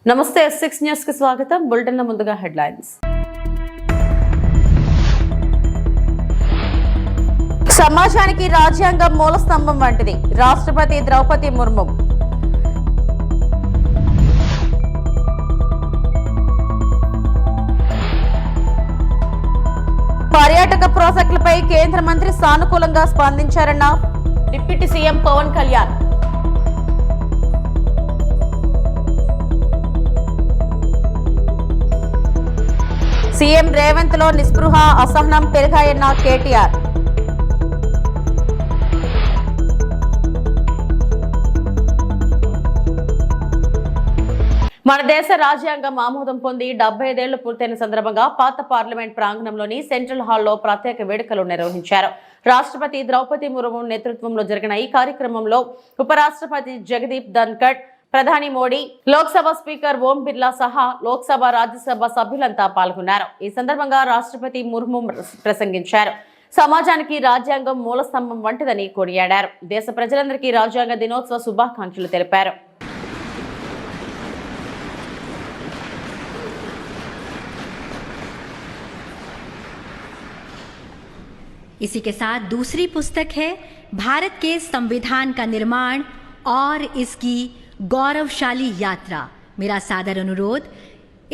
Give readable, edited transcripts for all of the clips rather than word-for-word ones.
నమస్తే S6 news కి స్వాగతం. బులెటిన్ ముందుగా హెడ్లైన్స్. సమాజానికి రాజ్యాంగం మూల స్తంభం వంటిది రాష్ట్రపతి ద్రౌపది ముర్ము. పర్యాటక ప్రాజెక్టులపై కేంద్ర మంత్రి సానుకూలంగా స్పందించారన్న deputy CM Pawan Kalyan. CM Revanth లో నిస్పృహ అసహనం పెరిగాయన్న కేటీఆర్. మన దేశ రాజ్యాంగం ఆమోదం పొంది 75 ఏళ్లు పూర్తయిన సందర్భంగా పాత పార్లమెంట్ ప్రాంగణంలోని సెంట్రల్ హాల్లో ప్రత్యేక వేడుకలు నిర్వహించారు. రాష్ట్రపతి ద్రౌపది ముర్ము నేతృత్వంలో జరిగిన ఈ కార్యక్రమంలో ఉపరాష్ట్రపతి జగదీప్ ధన్కడ్, ప్రధాని మోడీ, లోక్సభ స్పీకర్ ఓం బిర్లా సహా లోక్సభ, రాజ్యసభ సభ్యులంతా పాల్గొన్నారు. ఈ సందర్భంగా రాష్ట్రపతి ముర్ము ప్రసంగించారు. సమాజానికి రాజ్యాంగం మూలస్తంభం వంటిదని కొనియాడారు. దేశ ప్రజలందరికీ రాజ్యాంగ దినోత్సవ శుభాకాంక్షలు తెలిపారు. इसी के साथ दूसरी पुस्तक है भारत के संविधान का निर्माण और इसकी गौरवशाली यात्रा. मेरा सादर अनुरोध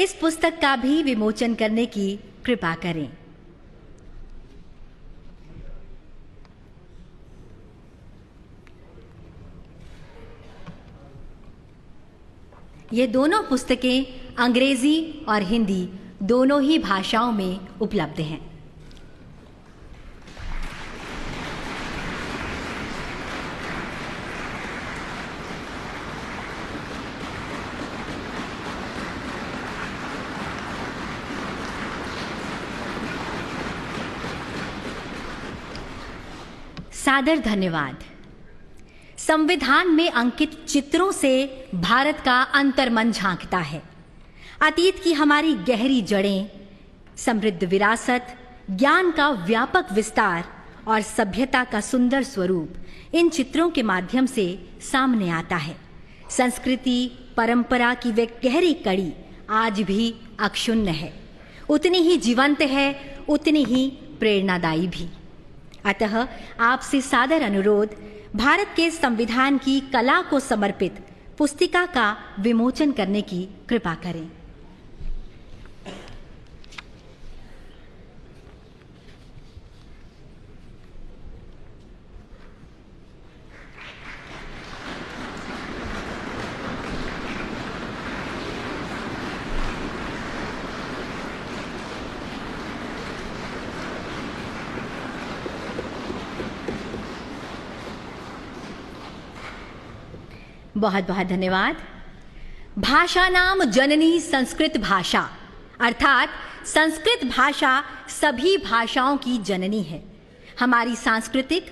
इस पुस्तक का भी विमोचन करने की कृपा करें. ये दोनों पुस्तकें अंग्रेजी और हिंदी दोनों ही भाषाओं में उपलब्ध हैं. सादर धन्यवाद. संविधान में अंकित चित्रों से भारत का अंतर्मन झांकता है. अतीत की हमारी गहरी जड़ें, समृद्ध विरासत, ज्ञान का व्यापक विस्तार और सभ्यता का सुंदर स्वरूप इन चित्रों के माध्यम से सामने आता है. संस्कृति परंपरा की वे गहरी कड़ी आज भी अक्षुण्ण है, उतनी ही जीवंत है, उतनी ही प्रेरणादायी भी. अतः आपसे सादर अनुरोध भारत के संविधान की कला को समर्पित पुस्तिका का विमोचन करने की कृपा करें. बहुत बहुत धन्यवाद. भाषा नाम जननी संस्कृत भाषा, अर्थात संस्कृत भाषा सभी भाषाओं की जननी है. हमारी सांस्कृतिक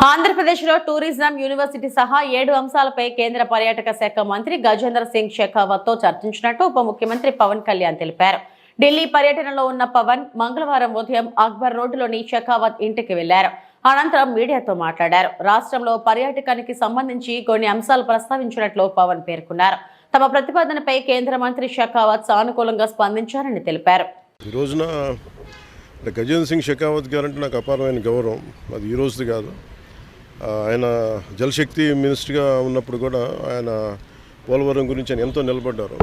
ఆంధ్రప్రదేశ్లో టూరిజం యూనివర్సిటీ సహా 7 అంశాలపై కేంద్ర పర్యాటక శాఖ మంత్రి గజేంద్ర సింగ్ షెకావత్తో చర్చించినట్టు ఉప ముఖ్యమంత్రి పవన్ కళ్యాణ్ తెలిపారు. ఢిల్లీ పర్యటనలో ఉన్న పవన్ మంగళవారం ఉదయం అక్బర్ రోడ్డులోని షెకావత్ ఇంటికి వెళ్లారు. అనంతరం మీడియాతో మాట్లాడారు. రాష్ట్రంలో పర్యాటకానికి సంబంధించి కొన్ని అంశాలు ప్రస్తావించినట్లు పవన్ పేర్కొన్నారు. తమ ప్రతిపాదనపై కేంద్ర మంత్రి షెకావత్ సానుకూలంగా స్పందించారని తెలిపారు. ఈ రోజున గజేంద్ర సింగ్ షెకావత్ గారు అంటే నాకు అపారమైన గౌరవం. అది ఈ రోజుది కాదు. ఆయన జలశక్తి మినిస్టర్గా ఉన్నప్పుడు కూడా ఆయన పోలవరం గురించి ఆయన ఎంతో నిలబడ్డారు.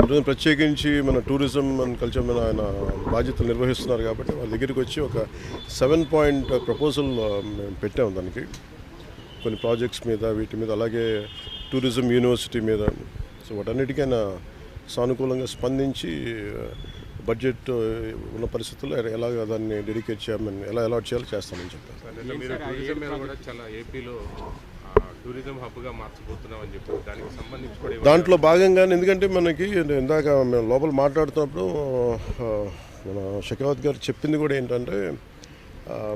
ఈరోజు ప్రత్యేకించి మన టూరిజం అండ్ కల్చర్ మీద ఆయన బాధ్యతలు నిర్వహిస్తున్నారు కాబట్టి వాళ్ళ దగ్గరికి వచ్చి ఒక 7-point ప్రపోజల్ మేము పెట్టాము. దానికి కొన్ని ప్రాజెక్ట్స్ మీద, వీటి మీద, అలాగే టూరిజం యూనివర్సిటీ మీద. సో వాటన్నిటికీ ఆయన సానుకూలంగా స్పందించి బడ్జెట్ ఉన్న పరిస్థితుల్లో ఎలాగ దాన్ని డెడికేట్ చేయమని, ఎలా అలాట్ చేయాలో చేస్తామని చెప్పారు. దాంట్లో భాగంగానే, ఎందుకంటే మనకి ఇందాక మేము లోపల మాట్లాడుతున్నప్పుడు మన షెకావత్ గారు చెప్పింది కూడా ఏంటంటే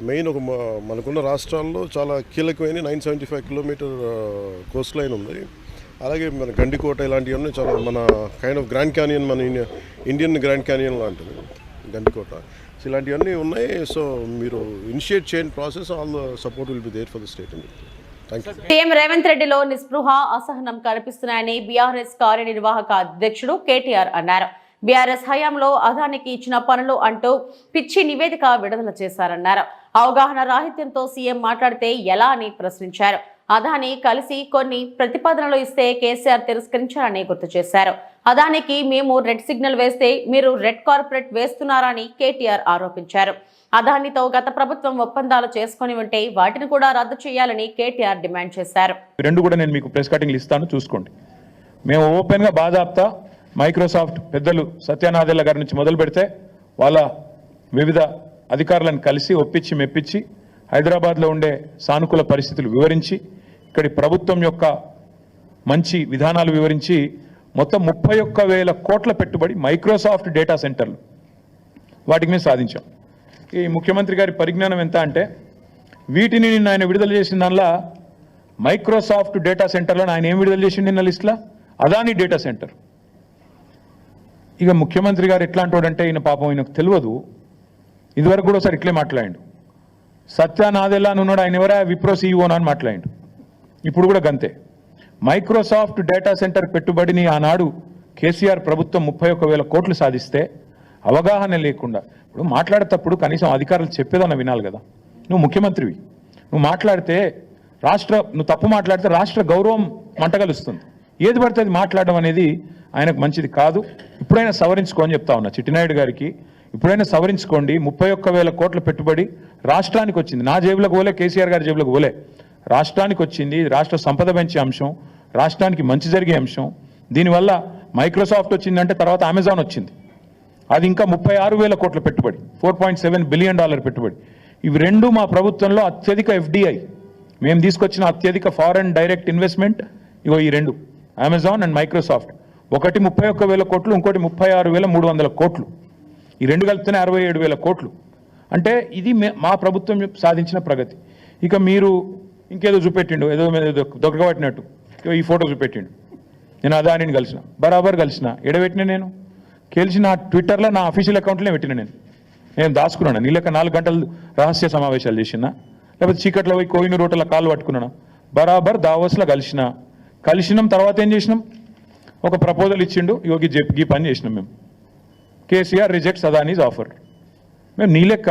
మెయిన్ ఒక మనకున్న రాష్ట్రాల్లో చాలా కీలకమైన 975 కిలోమీటర్ కోస్ట్ లైన్ ఉంది. అలాగే మన గండికోట ఇలాంటివన్నీ చాలా మన కైండ్ ఆఫ్ గ్రాండ్ క్యానియన్, మన ఇండియన్ గ్రాండ్ క్యానియన్ లాంటిది గండికోట. సో ఇలాంటివన్నీ ఉన్నాయి. సో మీరు ఇనిషియేట్ చేయండి process, all the support will be there for the state అండి. Thank you. సీఎం రేవంత్ రెడ్డిలో నిస్పృహ అసహనం కనిపిస్తున్నాయని బీఆర్ఎస్ కార్యనిర్వాహక అధ్యక్షుడు కేటీఆర్ అన్నారు. బీఆర్ఎస్ హయాంలో అదానికి ఇచ్చిన పనులు అంటూ పిచ్చి నివేదిక విడుదల చేశారన్నారు. అవగాహన రాహిత్యంతో సీఎం మాట్లాడితే ఎలా అని ప్రశ్నించారు. అదాని కలిసి కొన్ని ప్రతిపాదనలు ఇస్తే కేసీఆర్ తిరస్కరించారని గుర్తు చేశారు. అదానికి మేము రెడ్ సిగ్నల్ వేస్తే మీరు రెడ్ కార్పొరేట్ వేస్తున్నారని కేటీఆర్ ఆరోపించారు. అదానితో గత ప్రభుత్వం ఒప్పందాలు చేసుకుని ఉంటే వాటిని కూడా రద్దు చేయాలని కేటీఆర్ డిమాండ్ చేశారు. రెండు కూడా నేను మీకు ప్రెస్ కటింగ్లు ఇస్తాను, చూసుకోండి. మేము ఓపెన్గా బాజాప్తా మైక్రోసాఫ్ట్ పెద్దలు సత్యనాదెల్ల గారి నుంచి మొదలు పెడితే వాళ్ళ వివిధ అధికారులను కలిసి ఒప్పించి మెప్పించి హైదరాబాద్లో ఉండే సానుకూల పరిస్థితులు వివరించి ఇక్కడి ప్రభుత్వం యొక్క మంచి విధానాలు వివరించి మొత్తం 31,000 కోట్ల పెట్టుబడి మైక్రోసాఫ్ట్ డేటా సెంటర్లు వాటికి మేము సాధించాం. ఈ ముఖ్యమంత్రి గారి పరిజ్ఞానం ఎంత అంటే వీటిని నిన్న ఆయన విడుదల చేసిన దానిలో మైక్రోసాఫ్ట్ డేటా సెంటర్లను ఆయన ఏం విడుదల చేసిండు నిన్న లిస్టులో? Adani data centre. ఇక ముఖ్యమంత్రి గారు ఎట్లాంటి వాడంటే ఈయన పాపం ఈయనకు తెలియదు. ఇదివరకు కూడా ఒకసారి ఇట్లే మాట్లాడిండు. సత్యనాదెల్లా అని ఉన్నాడు, ఆయన ఎవరా విప్రో సీఈఓనా అని మాట్లాడిండు. ఇప్పుడు కూడా గంతే. మైక్రోసాఫ్ట్ డేటా సెంటర్ పెట్టుబడిని ఆనాడు కేసీఆర్ ప్రభుత్వం 31,000 కోట్లు సాధిస్తే అవగాహన లేకుండా ఇప్పుడు మాట్లాడేటప్పుడు కనీసం అధికారులు చెప్పేదన్న వినాలి కదా. నువ్వు ముఖ్యమంత్రివి, నువ్వు మాట్లాడితే నువ్వు తప్పు మాట్లాడితే రాష్ట్ర గౌరవం మంటగలుస్తుంది. ఏది పడితే అది మాట్లాడడం అనేది ఆయనకు మంచిది కాదు. ఇప్పుడైనా సవరించుకోని చెప్తా ఉన్నా చిట్టినాయుడు గారికి, ఇప్పుడైనా సవరించుకోండి. 31,000 కోట్ల పెట్టుబడి రాష్ట్రానికి వచ్చింది. నా జేబులకు పోలే, కేసీఆర్ గారి జేబులకు పోలే, రాష్ట్రానికి వచ్చింది. రాష్ట్ర సంపద పెంచే అంశం, రాష్ట్రానికి మంచి జరిగే అంశం. దీనివల్ల మైక్రోసాఫ్ట్ వచ్చిందంటే తర్వాత అమెజాన్ వచ్చింది, అది ఇంకా 36,000 కోట్ల పెట్టుబడి, $4.7 బిలియన్ పెట్టుబడి. ఇవి రెండు మా ప్రభుత్వంలో అత్యధిక FDI మేము తీసుకొచ్చిన అత్యధిక ఫారెన్ డైరెక్ట్ ఇన్వెస్ట్మెంట్. ఇగో ఈ రెండు, అమెజాన్ అండ్ మైక్రోసాఫ్ట్. ఒకటి 31,000 కోట్లు, ఇంకోటి 36,300 కోట్లు. ఈ రెండు కలిపితేనే 67,000 కోట్లు. అంటే ఇది మా ప్రభుత్వం సాధించిన ప్రగతి. ఇక మీరు ఇంకేదో చూపెట్టిండు, ఏదో దొరకబట్టినట్టు ఈ ఫోటో చూపెట్టిండు. నేను అదానిని కలిసిన, బరాబర్ కలిసిన. ఎడబెట్టిన నేను కలిసిన ట్విట్టర్లో నా అఫీషియల్ అకౌంట్లోనే పెట్టిన. నేను దాచుకున్నాను. నీళ్ళక 4 గంటలు రహస్య సమావేశాలు చేసినా, లేకపోతే చీకట్లో పోయి కోహినూరు రోడ్ల కాళ్ళు పట్టుకున్నాను. బరాబర్ దావోస్లో కలిసినాం. తర్వాత ఏం చేసినాం? ఒక ప్రపోజల్ ఇచ్చిండు, యోగి ఈ పని చేసినాం మేము. KCR rejects Adanis offer. మేము నీ లెక్క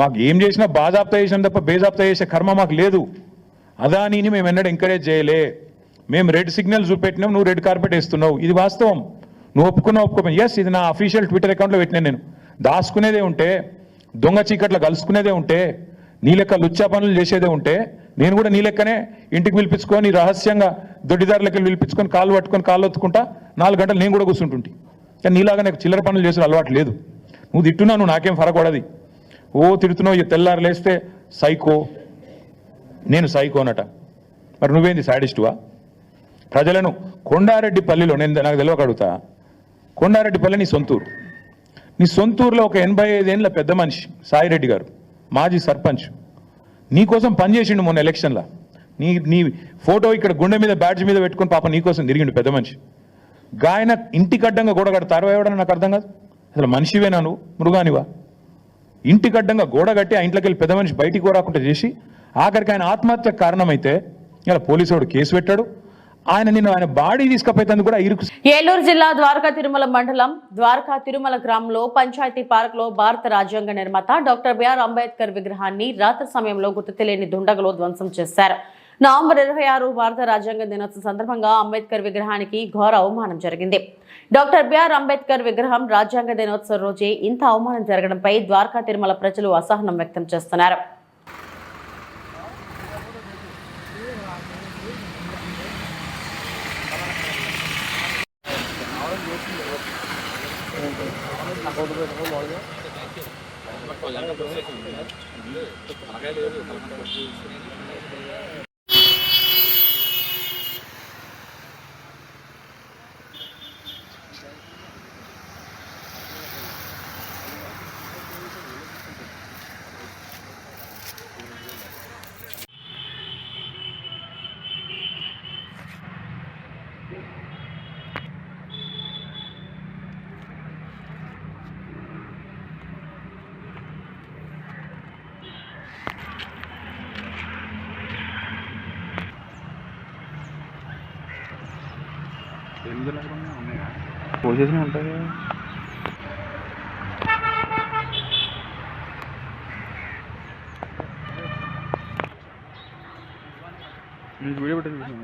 మాకు ఏం చేసినా బాజాప్తా చేసినాం తప్ప బేజాప్తా చేసే కర్మ మాకు లేదు. అదానీని మేము ఎన్నడూ ఎంకరేజ్ చేయలే. మేము రెడ్ సిగ్నల్ చూపెట్టినాం, నువ్వు రెడ్ కార్పెట్ వేస్తున్నావు. ఇది వాస్తవం. నువ్వు ఒప్పుకోపోయి ఎస్, ఇది నా అఫీషియల్ ట్విట్టర్ అకౌంట్లో పెట్టినా. నేను దాచుకునేదే ఉంటే, దొంగ చీకట్లో కలుసుకునేదే ఉంటే, నీ లెక్క లుచ్చా పనులు చేసేదే ఉంటే, నేను కూడా నీ లెక్కనే ఇంటికి పిలిపించుకొని రహస్యంగా దొడ్డిదారులకి పిలిపించుకొని కాళ్ళు పట్టుకొని కాళ్ళు ఒత్తుకుంటా 4 గంటలు నేను కూడా కూర్చుంటుంటి. కానీ నీలాగా నాకు చిల్లర పనులు చేసిన అలవాటు లేదు. నువ్వు తిట్టున్నావు, నువ్వు నాకేం ఫరకూడదు. ఓ తిడుతున్నావు, తెల్లారు లేస్తే సైకో, నేను సైకోనట. మరి నువ్వేంది సాడిస్టువా? ప్రజలను కొండారెడ్డిపల్లిలో నాకు తెలియక అడుగుతా, కొండారెడ్డిపల్లి నీ సొంతూరు. నీ సొంతూరులో ఒక 85 ఏళ్ళ పెద్ద మనిషి సాయిరెడ్డి గారు, మాజీ సర్పంచ్, నీకోసం పనిచేసిండు మొన్న ఎలక్షన్లో. నీ ఫోటో ఇక్కడ గుండె మీద బ్యాడ్జ్ మీద పెట్టుకుని పాప నీకోసం తిరిగిండు పెద్ద మనిషి. గాయన ఇంటికి అడ్డంగా గోడ కడతారు ఎవడని నాకు అర్థం కాదు. అసలు మనిషివేనా నువ్వు, మృగానివా? ఇంటికి అడ్డంగా గోడ కట్టి ఆ ఇంట్లోకి వెళ్ళి పెద్ద మనిషి బయటికి రాకుండా చేసి ఆఖరికి ఆయన ఆత్మహత్యకు కారణమైతే ఇలా పోలీసు కేసు పెట్టాడు. ఆయన బాడీ తీసుకపోయేందుకు కూడా ఇరుకు. ఏలూరు జిల్లా ద్వారకా తిరుమల మండలం ద్వారకా తిరుమల గ్రామంలో పంచాయతీ పార్క్ లో భారత రాజ్యాంగ నిర్మాత డాక్టర్ బిఆర్ అంబేద్కర్ విగ్రహాన్ని రాత్రి సమయంలో గుర్తు తెలియని దుండగులు ధ్వంసం చేశారు. నవంబర్ 26 భారత రాజ్యాంగ దినోత్సవం సందర్భంగా అంబేద్కర్ విగ్రహానికి ఘోర అవమానం జరిగింది. డాక్టర్ బిఆర్ అంబేద్కర్ విగ్రహం రాజ్యాంగ దినోత్సవం రోజే ఇంత అవమానం జరగడంపై ద్వారకా తిరుమల ప్రజలు అసహనం వ్యక్తం చేస్తున్నారు. పోసేసి ఉంటుంది. వీడియో పెట్టేసి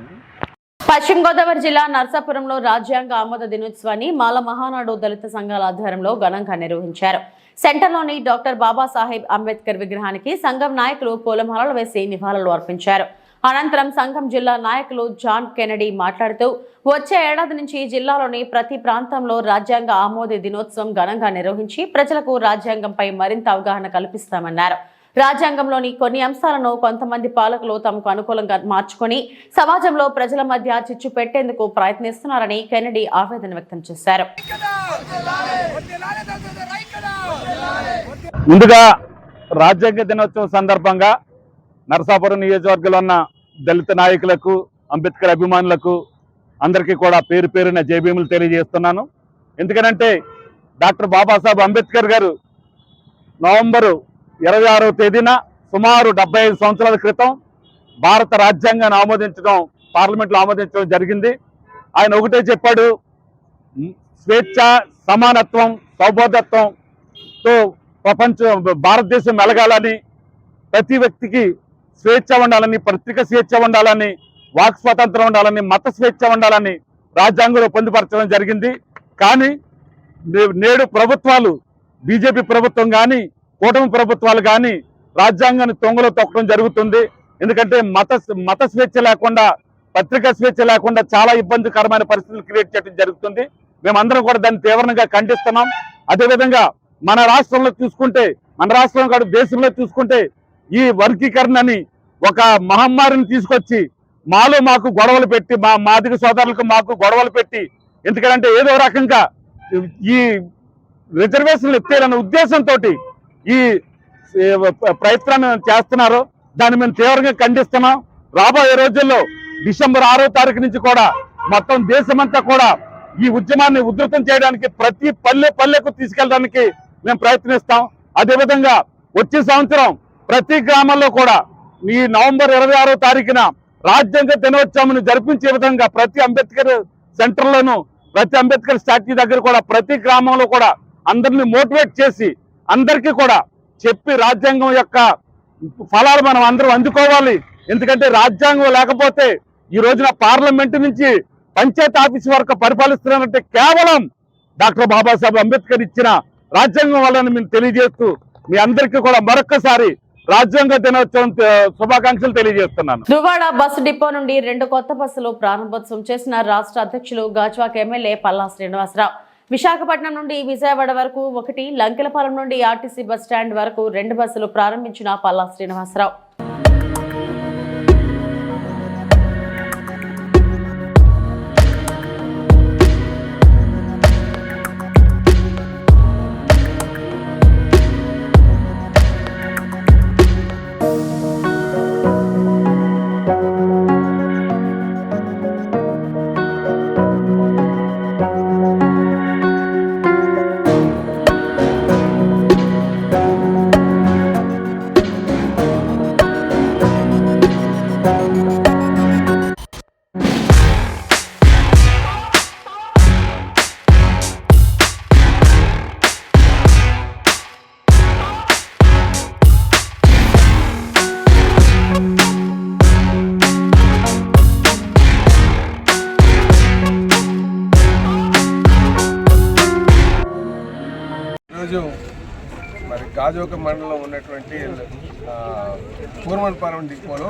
పశ్చిమ గోదావరి జిల్లా నర్సాపురంలో రాజ్యాంగ ఆమోద దినోత్సవాన్ని మాల మహానాడు దళిత సంఘాల ఆధ్వర్యంలో ఘనంగా నిర్వహించారు. సెంటర్లోని డాక్టర్ బాబాసాహెబ్ అంబేద్కర్ విగ్రహానికి సంఘం నాయకులు పూలమాలలు వేసి నివాళులు అర్పించారు. అనంతరం సంఘం జిల్లా నాయకులు జాన్ కెనడీ మాట్లాడుతూ వచ్చే ఏడాది నుంచి జిల్లాలోని ప్రతి ప్రాంతంలో రాజ్యాంగ ఆమోద దినోత్సవం ఘనంగా నిర్వహించి ప్రజలకు రాజ్యాంగంపై మరింత అవగాహన కల్పిస్తామన్నారు. రాజ్యాంగంలోని కొన్ని అంశాలను కొంతమంది పాలకులు తమకు అనుకూలంగా మార్చుకొని సమాజంలో ప్రజల మధ్య చిచ్చు పెట్టేందుకు ప్రయత్నిస్తున్నారని కెనడీ ఆవేదన వ్యక్తం చేశారు. ముందుగా రాజ్యాంగ దినోత్సవం సందర్భంగా నరసాపురం నియోజకవర్గంలో ఉన్న దళిత నాయకులకు, అంబేద్కర్ అభిమానులకు అందరికీ కూడా పేరు పేరున జైభీములు తెలియజేస్తున్నాను. ఎందుకనంటే డాక్టర్ బాబాసాహెబ్ అంబేద్కర్ గారు నవంబరు 26వ తేదీన సుమారు 75 సంవత్సరాల క్రితం భారత రాజ్యాంగాన్ని ఆమోదించడం, పార్లమెంట్లో ఆమోదించడం జరిగింది. ఆయన ఒకటే చెప్పాడు, స్వేచ్ఛ, సమానత్వం, సౌభోదత్వంతో భారతదేశం మెలగాలని, ప్రతి వ్యక్తికి స్వేచ్ఛ ఉండాలని, పత్రిక స్వేచ్ఛ ఉండాలని, వాక్ స్వాతంత్రం ఉండాలని, మత స్వేచ్ఛ ఉండాలని రాజ్యాంగంలో పొందుపరచడం జరిగింది. కానీ నేడు ప్రభుత్వాలు, బీజేపీ ప్రభుత్వం కానీ కూటమి ప్రభుత్వాలు కానీ రాజ్యాంగాన్ని తొంగలో తొక్కడం జరుగుతుంది. ఎందుకంటే మత స్వేచ్ఛ లేకుండా, పత్రికా స్వేచ్ఛ లేకుండా చాలా ఇబ్బందికరమైన పరిస్థితులు క్రియేట్ చేయడం జరుగుతుంది. మేమందరం కూడా దాన్ని తీవ్రంగా ఖండిస్తున్నాం. అదేవిధంగా మన రాష్ట్రంలో చూసుకుంటే, మన రాష్ట్రంలో కాదు దేశంలో చూసుకుంటే ఈ వర్గీకరణని ఒక మహమ్మారిని తీసుకొచ్చి మాకు గొడవలు పెట్టి, మా మాదిగ సోదరులకు మాకు గొడవలు పెట్టి, ఎందుకంటే ఏదో రకంగా ఈ రిజర్వేషన్లు ఎత్తేయాలన్న ఉద్దేశంతో ఈ ప్రయత్నాన్ని చేస్తున్నారు. దాన్ని మేము తీవ్రంగా ఖండిస్తున్నాం. రాబోయే రోజుల్లో డిసెంబర్ 6వ తారీఖు నుంచి కూడా మొత్తం దేశమంతా కూడా ఈ ఉద్యమాన్ని ఉధృతం చేయడానికి ప్రతి పల్లెకు తీసుకెళ్ళడానికి మేము ప్రయత్నిస్తాం. అదేవిధంగా వచ్చే సంవత్సరం ప్రతి గ్రామంలో కూడా ఈ నవంబర్ 26వ తారీఖున రాజ్యాంగ దినోత్సవం జరిపించే విధంగా ప్రతి అంబేద్కర్ సెంటర్లోనూ, ప్రతి అంబేద్కర్ స్టాచ్యూ దగ్గర కూడా, ప్రతి గ్రామంలో కూడా అందరినీ మోటివేట్ చేసి అందరికీ కూడా చెప్పి రాజ్యాంగం యొక్క ఫలాలు మనం అందరం అందుకోవాలి. ఎందుకంటే రాజ్యాంగం లేకపోతే ఈ రోజున పార్లమెంటు నుంచి పంచాయతీ ఆఫీస్ వరకు పరిపాలిస్తున్నారంటే కేవలం డాక్టర్ బాబాసాహెబ్ అంబేద్కర్ ఇచ్చిన రాజ్యాంగం వల్లని మేము తెలియజేస్తూ మీ అందరికీ కూడా మరొక్కసారి రాజ్యాంగ దినోత్సవం శుభాకాంక్షలు తెలియజేస్తున్నాను. దువ్వాడ బస్సు డిపో నుండి 2 కొత్త బస్సులు ప్రారంభోత్సవం చేసిన రాష్ట్ర అధ్యక్షులు గాజువాక ఎమ్మెల్యే పల్లా శ్రీనివాసరావు. విశాఖపట్నం నుండి విజయవాడ వరకు 1, లంకెలపాలెం నుండి ఆర్టీసీ బస్ స్టాండ్ వరకు 2 బస్సులు ప్రారంభించిన పల్లా శ్రీనివాసరావు. మరి గాజువాక మండలంలో ఉన్నటువంటి పూర్వపాలెం డిపోలో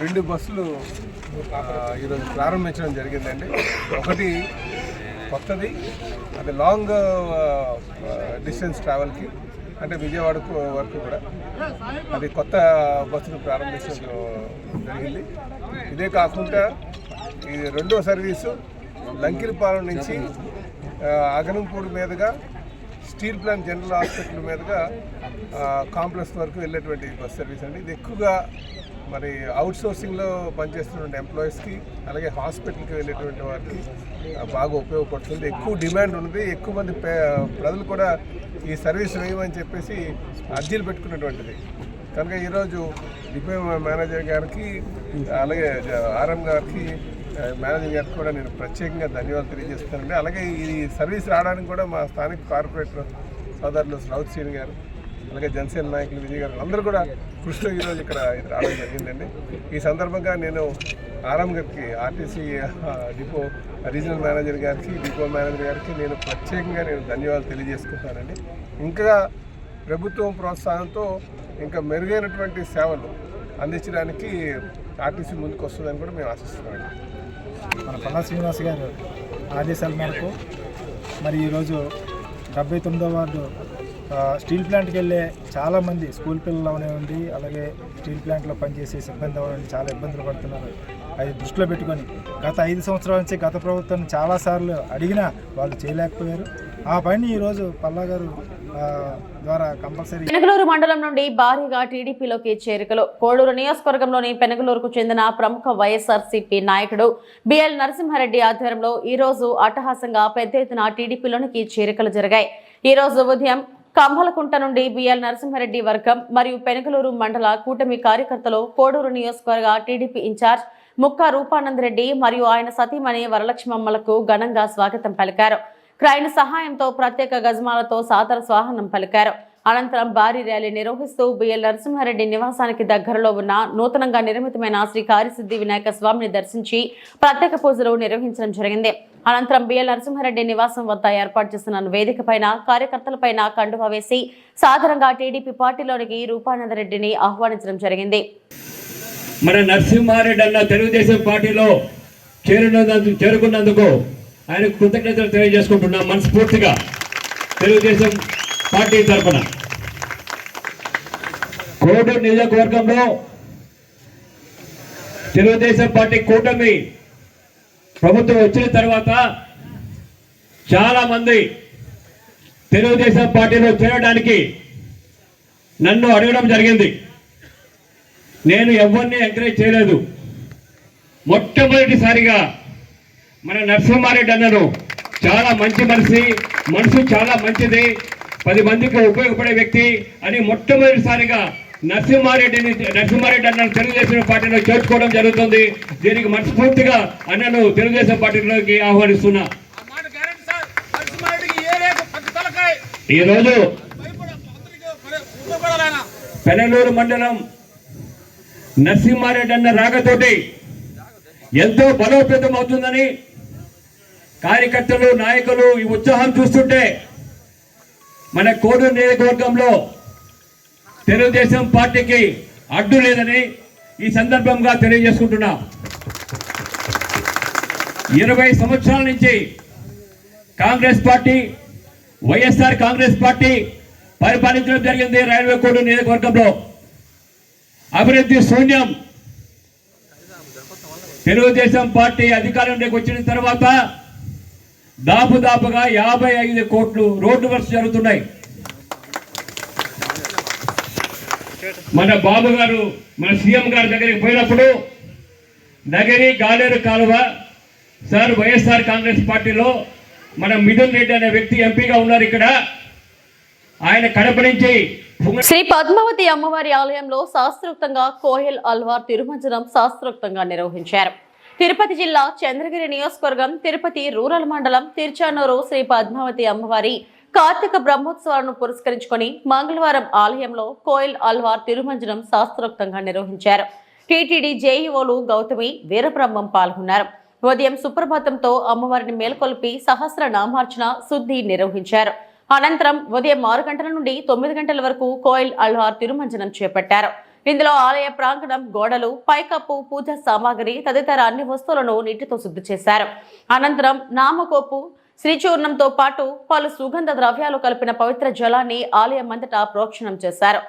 2 బస్సులు ఈరోజు ప్రారంభించడం జరిగిందండి. ఒకటి కొత్తది, అది లాంగ్ డిస్టెన్స్ ట్రావెల్కి, అంటే విజయవాడ వరకు కూడా అది కొత్త బస్సును ప్రారంభించడం జరిగింది. ఇదే కాకుండా ఈ 2వ సర్వీసు లంకిలపాలెం నుంచి అగనంపూడి మీదుగా స్టీల్ ప్లాంట్ జనరల్ హాస్పిటల్ మీదుగా కాంప్లెక్స్ వరకు వెళ్ళేటువంటి బస్ సర్వీస్ అండి. ఇది ఎక్కువగా మరి అవుట్ సోర్సింగ్లో పనిచేస్తున్నటువంటి ఎంప్లాయీస్కి, అలాగే హాస్పిటల్కి వెళ్ళేటువంటి వారికి బాగా ఉపయోగపడుతుంది. ఎక్కువ డిమాండ్ ఉంది. ఎక్కువ మంది ప్రజలు కూడా ఈ సర్వీస్ వేయమని చెప్పేసి అర్జీలు పెట్టుకున్నటువంటిది. కనుక ఈరోజు డిపో మేనేజర్ గారికి, అలాగే ఆర్ఎం గారికి మేనేజర్ గారికి కూడా నేను ప్రత్యేకంగా ధన్యవాదాలు తెలియజేస్తానండి. అలాగే ఈ సర్వీస్ రావడానికి కూడా మా స్థానిక కార్పొరేటర్ సోదరులు రౌత్ శ్రీని గారు, అలాగే జనసేన నాయకులు విజయ్ గారు అందరూ కూడా కృషిలో ఈరోజు ఇక్కడ రావడం జరిగిందండి. ఈ సందర్భంగా నేను ఆరామ్ గారికి, ఆర్టీసీ డిపో రీజనల్ మేనేజర్ గారికి, డిపో మేనేజర్ గారికి నేను ప్రత్యేకంగా ధన్యవాదాలు తెలియజేసుకుంటానండి. ఇంకా ప్రభుత్వం ప్రోత్సాహంతో ఇంకా మెరుగైనటువంటి సేవలు అందించడానికి ఆర్టీసీ ముందుకు వస్తుందని కూడా మేము ఆశిస్తున్నామండి. మన పల్లా శ్రీనివాస్ గారు ఆదేశాల మేరకు మరి ఈరోజు 79వ వార్డు స్టీల్ ప్లాంట్కి వెళ్ళే చాలామంది స్కూల్ పిల్లలు అవనివ్వండి, అలాగే స్టీల్ ప్లాంట్లో పనిచేసే సిబ్బంది అవనివ్వండి చాలా ఇబ్బందులు పడుతున్నారు. అది దృష్టిలో పెట్టుకొని గత 5 సంవత్సరాల నుంచి గత ప్రభుత్వం చాలాసార్లు అడిగినా వాళ్ళు చేయలేకపోయారు. ఆ పని ఈరోజు పల్లా గారు ద్వారా కంపల్సరీ. పెనగలూరు మండలం నుండి భారీగా టీడీపీలోకి చేరికలు. కోడూరు నియోజకవర్గంలోని పెనగలూరుకు చెందిన ప్రముఖ వైఎస్ఆర్సీపీ నాయకుడు బిఎల్ నరసింహారెడ్డి ఆధ్వర్యంలో ఈ రోజు అట్టహాసంగా పెద్ద ఎత్తున టీడీపీలోనికి చేరికలు జరిగాయి. ఈ రోజు ఉదయం కంభలకుంట నుండి బిఎల్ నరసింహారెడ్డి వర్గం మరియు పెనగలూరు మండల కూటమి కార్యకర్తలు కోడూరు నియోజకవర్గ టీడీపీ ఇన్ఛార్జ్ ముక్కా రూపానందరెడ్డి మరియు ఆయన సతీమణి వరలక్ష్మమ్మలకు ఘనంగా స్వాగతం పలికారు. క్రైన్ సహాయంతో ప్రత్యేక గజమాలతో సాదర స్వాగతం పలికారు. అనంతరం భారీ ర్యాలీ నిర్వహిస్తూ బిఎల్ నరసింహారెడ్డి నివాసానికి దగ్గరలో ఉన్న నూతనంగా నిర్మితమైన శ్రీ కార్యసిద్ధి వినాయక స్వామిని దర్శించి ప్రత్యేక పూజలు నిర్వహించడం జరిగింది. అనంతరం బిఎల్ నరసింహారెడ్డి నివాసం వద్ద ఏర్పాటు చేసిన వేదిక పైన కార్యకర్తలపైన కండువా వేసి సాదరంగా టీడీపీ పార్టీలోనికి రూపానందరెడ్డిని ఆహ్వానించడం జరిగింది. మన నరసింహారెడ్డి అన్న తెలుగుదేశం పార్టీలో చేరుకున్నందుకు ఆయన కృతజ్ఞతలు తెలియజేసుకుంటున్నాం మనస్ఫూర్తిగా తెలుగుదేశం పార్టీ తరఫున. కోడూరు నియోజకవర్గంలో తెలుగుదేశం పార్టీ కూటమి ప్రభుత్వం వచ్చిన తర్వాత చాలా మంది తెలుగుదేశం పార్టీలో చేరడానికి నన్ను అడగడం జరిగింది. నేను ఎవరిని ఎంకరేజ్ చేయలేదు. మొట్టమొదటిసారిగా మన నరసింహారెడ్డి అన్నను చాలా మంచి మనసు చాలా మంచిది, 10 మందికి ఉపయోగపడే వ్యక్తి అని మొట్టమొదటిసారిగా నరసింహారెడ్డి అన్నను తెలుగుదేశం పార్టీలో చేర్చుకోవడం జరుగుతుంది. దీనికి మనస్ఫూర్తిగా అన్నను తెలుగుదేశం పార్టీలోకి ఆహ్వానిస్తున్నా. ఈరోజు పెనగలూరు మండలం నరసింహారెడ్డి అన్న రాకతోటి ఎంతో బలోపేతం అవుతుందని కార్యకర్తలు నాయకులు ఈ ఉత్సాహం చూస్తుంటే మన కోడూరు నియోజకవర్గంలో తెలుగుదేశం పార్టీకి అడ్డు లేదని ఈ సందర్భంగా తెలియజేసుకుంటున్నా. 20 సంవత్సరాల నుంచి కాంగ్రెస్ పార్టీ, వైఎస్ఆర్ కాంగ్రెస్ పార్టీ పరిపాలించడం జరిగింది. రైల్వే కోడూరు నియోజకవర్గంలో అభివృద్ధి శూన్యం. తెలుగుదేశం పార్టీ అధికారంలోకి వచ్చిన తర్వాత దాపుగా 55 కోట్లు రోడ్డు వర్క్స్ జరుగుతున్నాయి. మన బాబు గారు మన సీఎం గారి దగ్గరికి పోయినప్పుడు నగరి గాలేరు కాలువ సార్ వైఎస్ఆర్ కాంగ్రెస్ పార్టీలో మన మిథున్ రెడ్డి అనే వ్యక్తి ఎంపీగా ఉన్నారు. ఇక్కడ ఆయన కడప నుంచి శ్రీ పద్మావతి అమ్మవారి ఆలయంలో శాస్త్రోక్తంగా కోయల్ అల్వార్ తిరుమంజనం శాస్త్రోక్తంగా నిర్వహించారు. తిరుపతి జిల్లా చంద్రగిరి నియోజకవర్గం తిరుపతి రూరల్ మండలం తిరుచానూరు శ్రీ పద్మావతి అమ్మవారి కార్తీక బ్రహ్మోత్సవాలను పురస్కరించుకొని మంగళవారం ఆలయంలో కోయల్ అల్వార్ తిరుమంజనం శాస్త్రోక్తంగా నిర్వహించారు. టీటీడీ జేఈఓలు గౌతమి, వీరబ్రహ్మం పాల్గొన్నారు. ఉదయం సుప్రభాతంతో అమ్మవారిని మేల్కొల్పి సహస్ర నామార్చన శుద్ధి నిర్వహించారు. అనంతరం ఉదయం 6 గంటల నుండి 9 గంటల వరకు కోయల్ అల్వార్ తిరుమంజనం చేపట్టారు. ఇందులో ఆలయ ప్రాంగణం, గోడలు, పైకప్పు, పూజ సామాగ్రి తదితర అన్ని వస్తువులను నీటితో శుద్ధి చేశారు. అనంతరం నామకోపు, శ్రీచూర్ణంతో పాటు పలు సుగంధ ద్రవ్యాలు కలిపిన పవిత్ర జలాన్ని ఆలయం అంతటా ప్రోక్షణం చేశారు.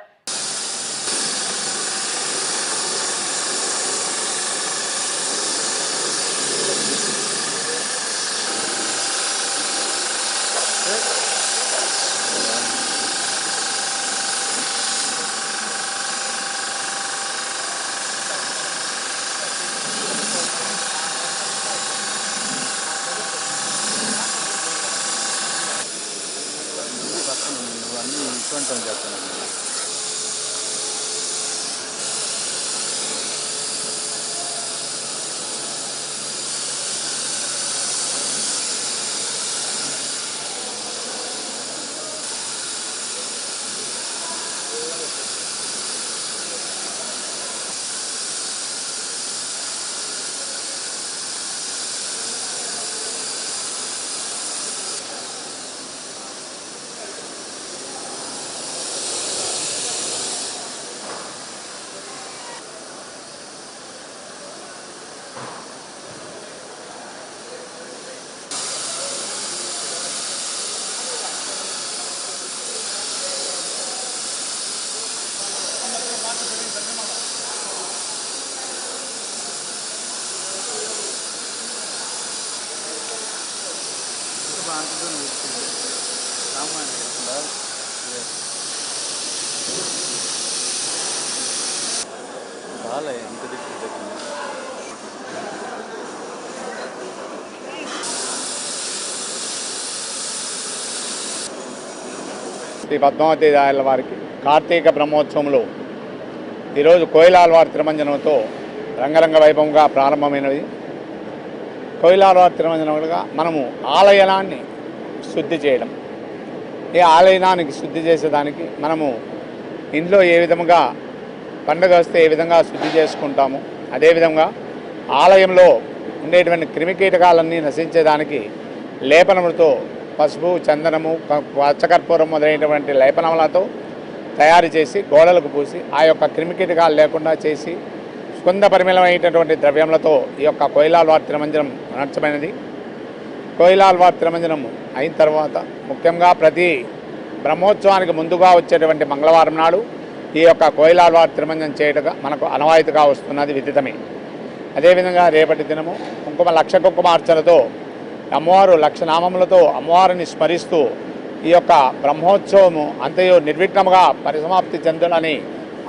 శ్రీ పద్మావతి దాయల వారికి కార్తీక బ్రహ్మోత్సవంలో ఈరోజు కోయిలాల్వారి తిరుమంజనంతో రంగరంగ వైభవంగా ప్రారంభమైనది. కోయిలాల్వారి తిరుమంజనంగా మనము ఆలయాన్ని శుద్ధి చేయడం, ఈ ఆలయానికి శుద్ధి చేసేదానికి మనము ఇంట్లో ఏ విధంగా పండుగ వస్తే ఏ విధంగా శుద్ధి చేసుకుంటాము, అదేవిధంగా ఆలయంలో ఉండేటువంటి క్రిమికీటకాలన్నీ నశించేదానికి లేపనములతో పసుపు, చందనము, పచ్చకర్పూరం మొదలైనటువంటి లేపనములతో తయారు చేసి గోడలకు పూసి ఆ యొక్క క్రిమికీటకాలు లేకుండా చేసి సుగంధ పరిమళమైనటువంటి ద్రవ్యములతో ఈ యొక్క కోయిలాల్వారి తిరుమంజనం నడచమైనది. కోయిలాల్వారి తిరుమంజనం అయిన తర్వాత ముఖ్యంగా ప్రతి బ్రహ్మోత్సవానికి ముందుగా వచ్చేటువంటి మంగళవారం నాడు ఈ యొక్క కోయిలాల్వారి తిరుమంజనం చేయటగా మనకు అనవాయితీగా వస్తున్నది విదితమే. అదేవిధంగా రేపటి దినము లక్ష కుంకుమార్చనతో అమ్మవారు లక్ష నామములతో అమ్మవారిని స్మరిస్తూ ఈ యొక్క బ్రహ్మోత్సవము అంతయు నిర్విఘ్నముగా పరిసమాప్తి చెందాలని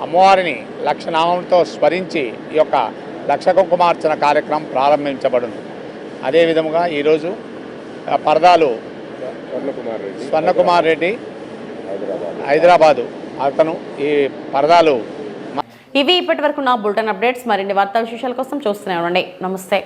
అమ్మవారిని లక్ష నామములతో స్మరించి ఈ యొక్క లక్ష కుంకుమార్చన కార్యక్రమం ప్రారంభించబడును. అదేవిధముగా ఈరోజు పరదాలు స్వర్ణకుమార్ రెడ్డి హైదరాబాదు అతను ఈ పరదాలు. ఇవి ఇప్పటి వరకు నా బులెటిన్ అప్డేట్స్. మరిన్ని వార్తా విశేషాల కోసం చూస్తూనే ఉండండి. నమస్తే.